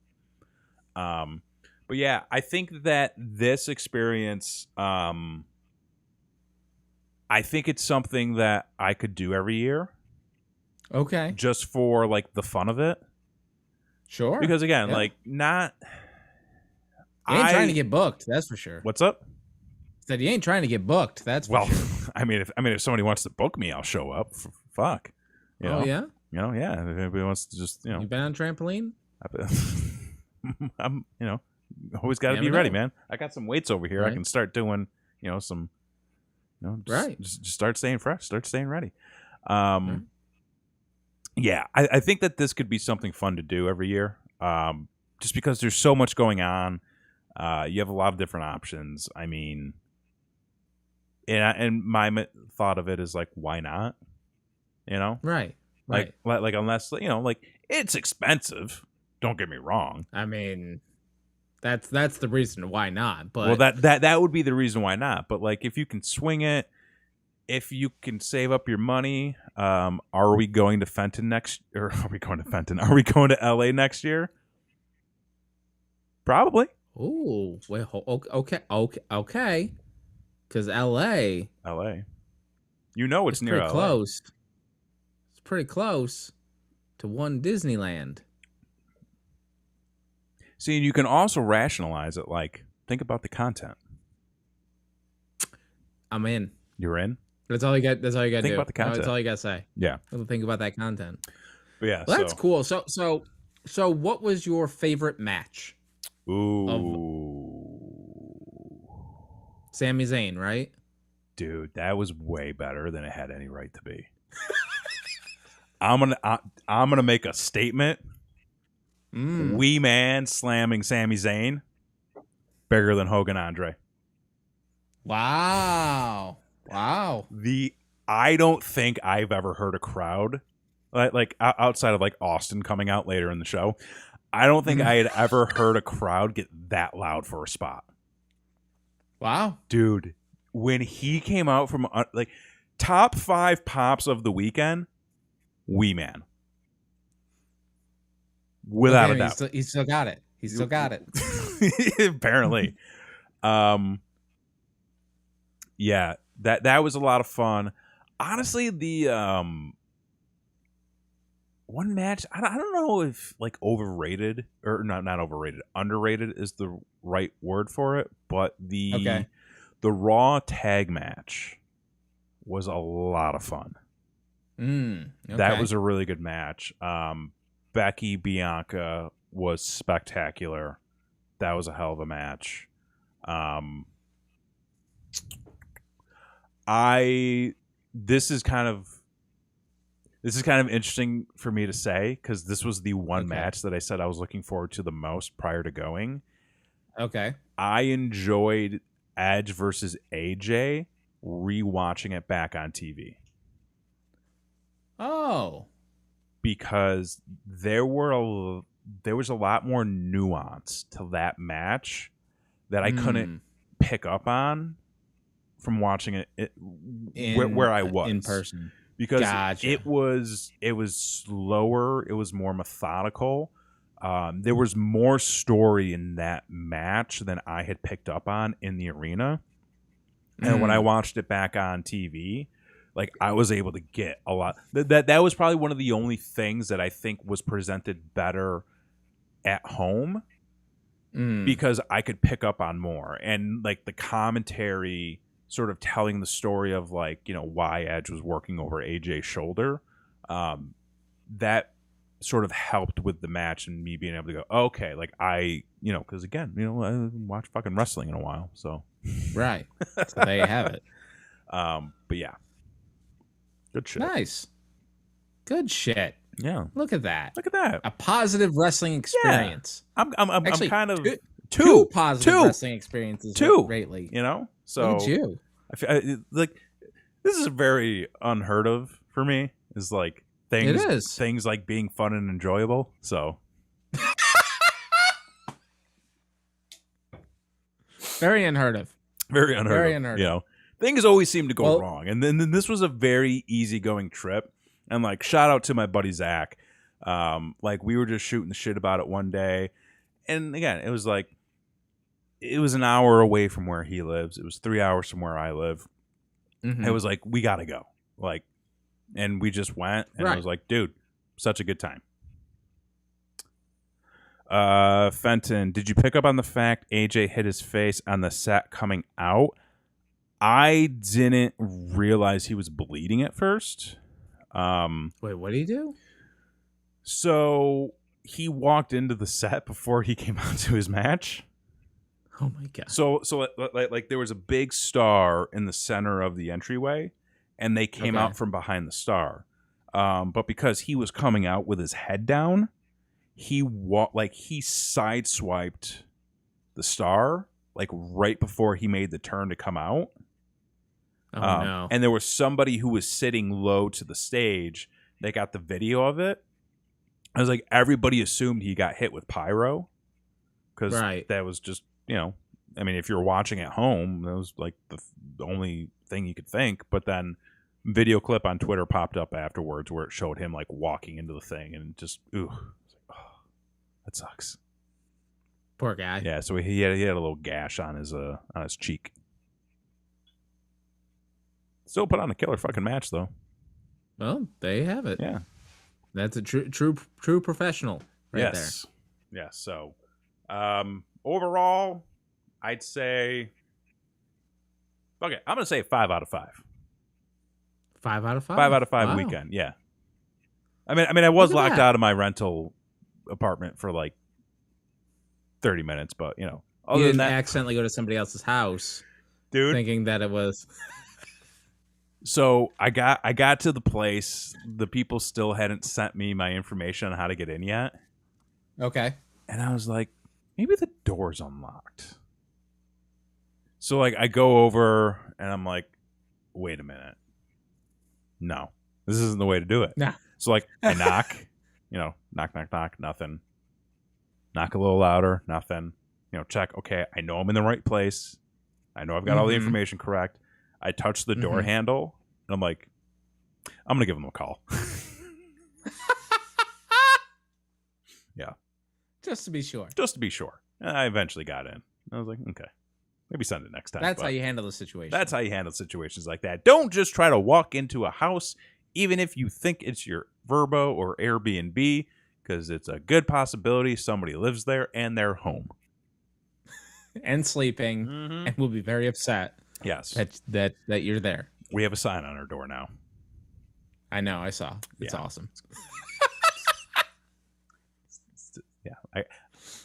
But yeah, I think that this experience, I think it's something that I could do every year. Okay. Just for like the fun of it. Sure. Because again, like not. You ain't trying to get booked. That's for sure. What's up? Said you ain't trying to get booked. That's for sure. I mean, if somebody wants to book me, I'll show up. Fuck. You know? Yeah. You know, yeah. If anybody wants to just, you know. You been on trampoline? I'm, you know, always got to be ready, man. I got some weights over here. Right. I can start doing, you know, some, you know, just start staying fresh, start staying ready. Yeah, I think that this could be something fun to do every year. Just because there's so much going on. You have a lot of different options. I mean, and my thought of it is like, why not? You know, right? Like unless you know, like it's expensive. Don't get me wrong. I mean, that's the reason why not. But well, that would be the reason why not. But like, if you can swing it, if you can save up your money, are we going to Fenton next? Or are we going to Fenton? Are we going to LA next year? Probably. Oh, wait, okay. Because LA, you know it's near LA. Close. It's pretty close to one Disneyland. See, you can also rationalize it. Like, think about the content. I'm in. You're in. That's all you got. That's all you got to do. Think about the content. That's all you got to say. Yeah. Think about that content. But yeah. Well, that's cool. So, what was your favorite match? Ooh. Sami Zayn, right? Dude, that was way better than it had any right to be. I'm gonna make a statement. Wee Man slamming Sami Zayn, bigger than Hogan Andre. Wow. I don't think I've ever heard a crowd like outside of like Austin coming out later in the show. I don't think I had ever heard a crowd get that loud for a spot. Wow. Dude, when he came out from like top 5 pops of the weekend, Wee Man. Without a doubt. He still got it. He still got it. Apparently. Yeah, that was a lot of fun. Honestly, the one match, I don't know if like overrated or not overrated, underrated is the right word for it, but the Raw tag match was a lot of fun. That was a really good match. Becky Bianca was spectacular. That was a hell of a match. This is kind of interesting for me to say because this was the one match that I said I was looking forward to the most prior to going. Okay. I enjoyed Edge versus AJ rewatching it back on TV. Oh. Because there was a lot more nuance to that match that I couldn't pick up on from watching it where I was in person. Because it was slower, it was more methodical. There was more story in that match than I had picked up on in the arena. And when I watched it back on TV, like I was able to get a lot. That was probably one of the only things that I think was presented better at home because I could pick up on more. And like the commentary sort of telling the story of like, you know, why Edge was working over AJ's shoulder, that sort of helped with the match and me being able to go, okay, like I, you know, because again, you know, I haven't watched fucking wrestling in a while, so right. So there you have it. But yeah, good shit. Nice, good shit. Yeah, look at that. Look at that. A positive wrestling experience. Yeah. I'm Actually, kind of two positive wrestling experiences lately. You know, so look at you. Like this is very unheard of for me. Is like things like being fun and enjoyable. So very unheard of. Very unheard of. You know, things always seem to go wrong, and then this was a very easygoing trip. And like, shout out to my buddy Zach. Like we were just shooting the shit about it one day, and again, it was like it was an hour away from where he lives. It was 3 hours from where I live. Mm-hmm. It was like, we gotta go. Like, and we just went, and I was like, dude, such a good time. Fenton, did you pick up on the fact AJ hit his face on the set coming out? I didn't realize he was bleeding at first. Wait, what did he do? So he walked into the set before he came out to his match. Oh my god! So like there was a big star in the center of the entryway, and they came out from behind the star. But because he was coming out with his head down, he sideswiped the star like right before he made the turn to come out. Oh no! And there was somebody who was sitting low to the stage. They got the video of it. I was like, everybody assumed he got hit with pyro because that was just, you know, I mean, if you're watching at home, that was like the only thing you could think. But then video clip on Twitter popped up afterwards where it showed him like walking into the thing and just, ooh, oh, that sucks. Poor guy. Yeah, so he had a little gash on his cheek. Still put on a killer fucking match though. Well, there you have it. Yeah, that's a true professional right there. Yes. So, overall, I'd say, okay, I'm gonna say 5 out of 5. 5 out of 5. 5 out of 5 weekend. Yeah. I mean, I was locked out of my rental apartment for like 30 minutes, but you know, other than that, accidentally go to somebody else's house, dude, thinking that it was. So I got to the place. The people still hadn't sent me my information on how to get in yet. Okay. And I was like, maybe the door's unlocked. So like I go over and I'm like, wait a minute. No, this isn't the way to do it. Nah. So like I knock, you know, knock, nothing. Knock a little louder, nothing. You know, check. Okay, I know I'm in the right place. I know I've got all the information correct. I touch the door handle, and I'm like, I'm going to give him a call. Yeah. Just to be sure. And I eventually got in. I was like, okay, maybe send it next time. That's how you handle the situation. That's how you handle situations like that. Don't just try to walk into a house, even if you think it's your Vrbo or Airbnb, because it's a good possibility somebody lives there and they're home. And sleeping, and will be very upset. Yes. That you're there. We have a sign on our door now. I know, I saw. It's awesome. Yeah.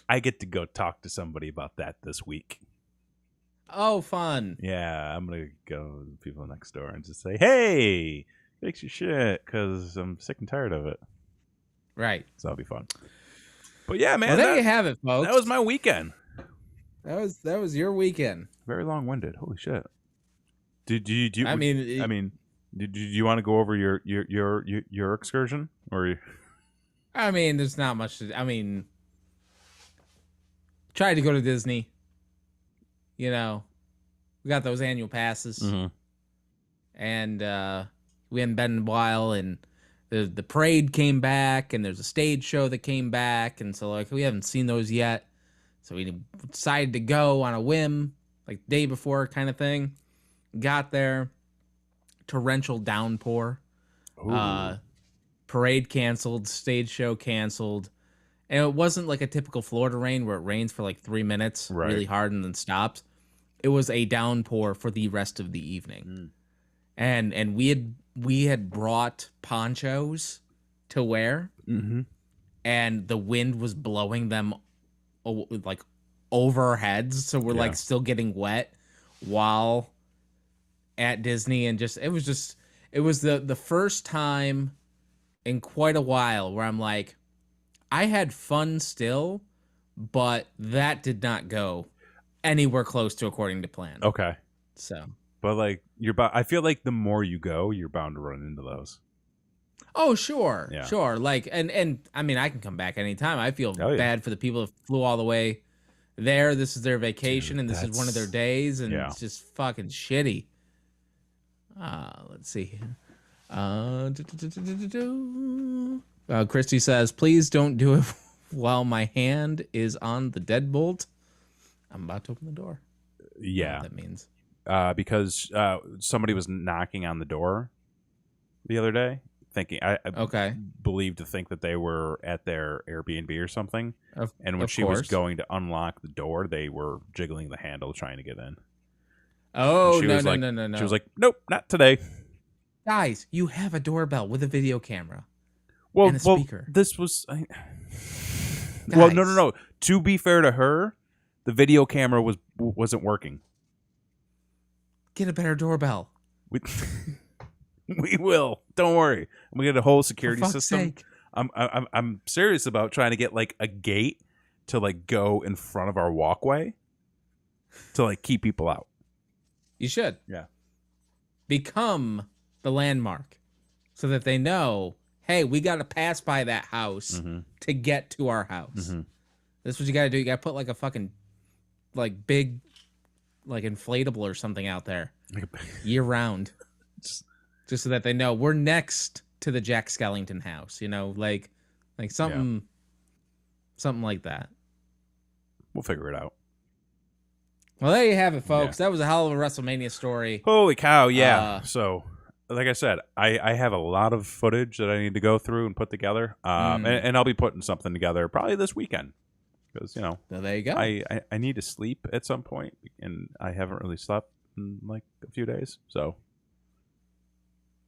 I get to go talk to somebody about that this week. Oh, fun. Yeah, I'm going to go to the people next door and just say, hey, fix your shit, because I'm sick and tired of it. Right. So that'll be fun. But yeah, man. Well, there you have it, folks. That was my weekend. That was your weekend. Very long-winded. Holy shit. Did you did you want to go over your excursion or? I mean, there's not much to. I mean, tried to go to Disney. You know, we got those annual passes, and we hadn't been in a while, and the parade came back, and there's a stage show that came back, and so like we haven't seen those yet. So we decided to go on a whim, like day before kind of thing. Got there, torrential downpour. Parade canceled, stage show canceled. And it wasn't like a typical Florida rain where it rains for like 3 minutes really hard and then stops. it was a downpour for the rest of the evening. And we had brought ponchos to wear, and the wind was blowing them like over our heads, so we're like still getting wet while at Disney. And it was the first time in quite a while where I'm like, I had fun still, but that did not go anywhere close to according to plan. Okay. So, but like I feel like the more you go, you're bound to run into those. Oh, sure. Yeah. Sure. Like, and I mean, I can come back anytime. I feel bad for the people that flew all the way there. This is their vacation, and this is one of their days, and it's just fucking shitty. Let's see. Christy says, please don't do it while my hand is on the deadbolt. I'm about to open the door. Yeah. That means. Because somebody was knocking on the door the other day, thinking I believed to think that they were at their Airbnb or something. And when she was going to unlock the door, they were jiggling the handle trying to get in. Oh, no. She was like, nope, not today. Guys, you have a doorbell with a video camera and a speaker. This was... Well, no. To be fair to her, the video camera wasn't working. Get a better doorbell. We will. Don't worry. We get a whole security system. Sake. I'm serious about trying to get like a gate to like go in front of our walkway to like keep people out. You should. Yeah. Become the landmark so that they know, hey, we got to pass by that house to get to our house. That's what you got to do. You got to put like a fucking like big like inflatable or something out there year round. Just so that they know we're next to the Jack Skellington house, you know, like something like that. We'll figure it out. Well, there you have it, folks. That was a hell of a WrestleMania story. Holy cow, yeah. So, like I said, I have a lot of footage that I need to go through and put together, and I'll be putting something together probably this weekend because, you know, there you go. I need to sleep at some point, and I haven't really slept in like a few days, so.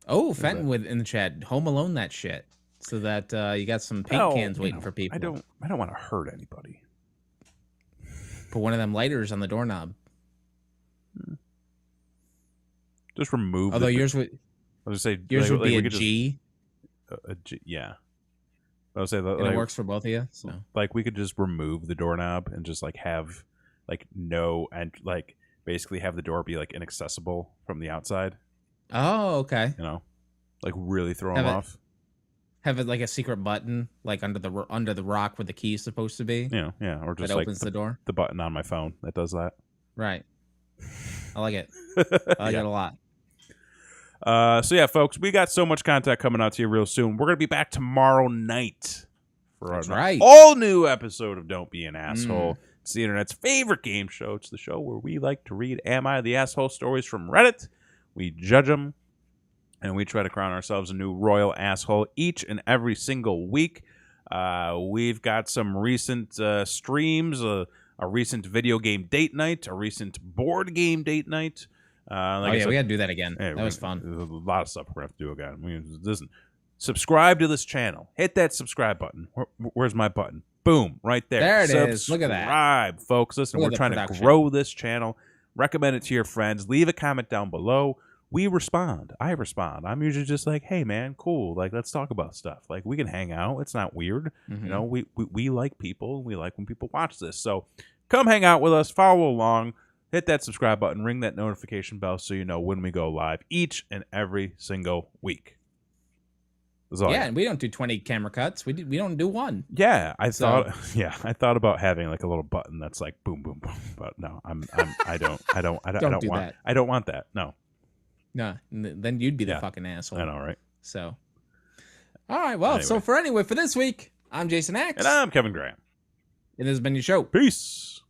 Oh, Fenton in the chat, Home Alone that shit, so that you got some paint cans waiting for people. I don't want to hurt anybody. Put one of them lighters on the doorknob. Just remove. Although yours would. I was gonna say yours would be a G. A G, yeah. I was say that it works for both of you. So like we could just remove the doorknob and just like have like no and like basically have the door be like inaccessible from the outside. Oh, okay. You know, like really throw them off. Have it like a secret button, like under the rock where the key is supposed to be. Yeah, or just that like opens the door. The button on my phone that does that. Right. I like it. I like it a lot. So yeah, folks, we got so much content coming out to you real soon. We're gonna be back tomorrow night for our all new episode of Don't Be an Asshole. It's the internet's favorite game show. It's the show where we like to read Am I the Asshole stories from Reddit. We judge them, and we try to crown ourselves a new royal asshole each and every single week. We've got some recent streams, a recent video game date night, a recent board game date night. We got to do that again. That was fun. There's a lot of stuff we're going to have to do again. Listen, subscribe to this channel. Hit that subscribe button. Where's my button? Boom, right there. There it is. Look at that. Subscribe, folks. Listen, we're trying to grow this channel. Recommend it to your friends. Leave a comment down below. We respond. I respond. I'm usually just like, hey, man, cool. Like, let's talk about stuff. Like, we can hang out. It's not weird. You know, we like people. We like when people watch this. So come hang out with us. Follow along. Hit that subscribe button. Ring that notification bell so you know when we go live each and every single week. And we don't do 20 camera cuts. We don't do one. Yeah, I thought about having like a little button that's like boom, boom, boom. But no, I don't want that. No. No, then you'd be the fucking asshole. I know, right? So, all right. Well, anyway. For this week, I'm Jason Axe. And I'm Kevin Graham. And this has been your show. Peace.